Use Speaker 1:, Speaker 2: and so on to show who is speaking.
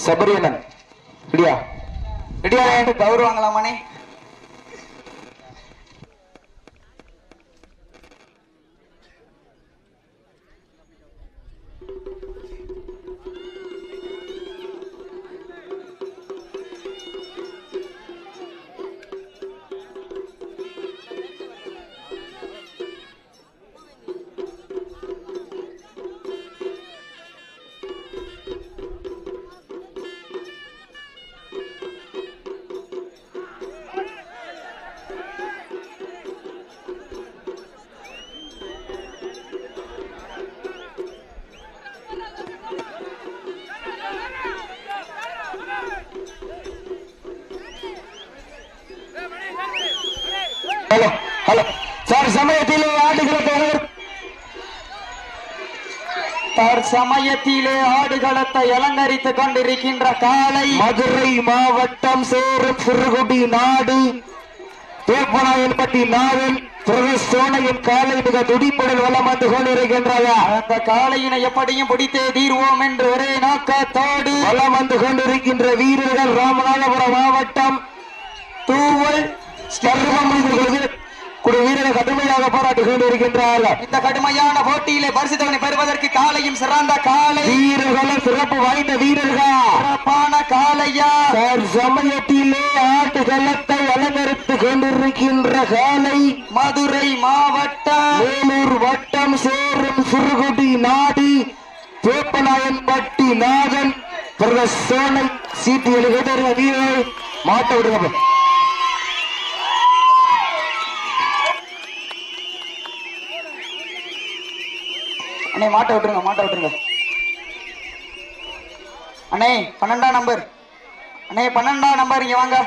Speaker 1: சபரியனன் ரெடியா? ரெடியா?
Speaker 2: கௌரவங்களாமானே?
Speaker 1: சமயத்திலே ஆடுகளத்தை அலங்கரித்துக் கொண்டிருக்கின்ற காலை மதுரை மாவட்டம் சேரும் சிறுகுடி நாடு தோப்பனாயன்பட்டி நாவல் சோனையின் காலை மிக துடிப்புடன் வளம் வந்து கொண்டிருக்கின்றதா? அந்த காலையினை எப்படியும் பிடித்தே தீர்வோம் என்று ஒரே நோக்கத்தோடு வளம் வந்து கொண்டிருக்கின்ற வீரர்கள் ராமநாதபுரம் மாவட்டம் தூவல் வீரர்கள் கடுமையாக போராடி கொண்டிருக்கின்றார்கள். இந்த கடுமையான போட்டியிலே பரிசுத்தவனை பெறுவதற்கு காலையும் சிறந்த காலை வீரர்களும் சிறப்பு வாய்ந்த வீரர்கள் சிறப்பான காலையா சமயத்திலே ஆட்டுகளத்தை அலங்கரித்துக் கொண்டிருக்கின்ற காலை மதுரை மாவட்டம் வேலூர் வட்டம் சேரும் சிறுகுடி நாடு தோப்பநாயன்பட்டி நாதன் சோனை சீட்டு எழுகிற வீரரை மாட்ட விடுங்க. அண்ணே மாட்ட விட்டுருங்க, மாட்ட விட்டுருங்க அண்ணே. 12ஆம் நம்பர் அண்ணே, 12ஆம் நம்பர் இங்க வாங்க.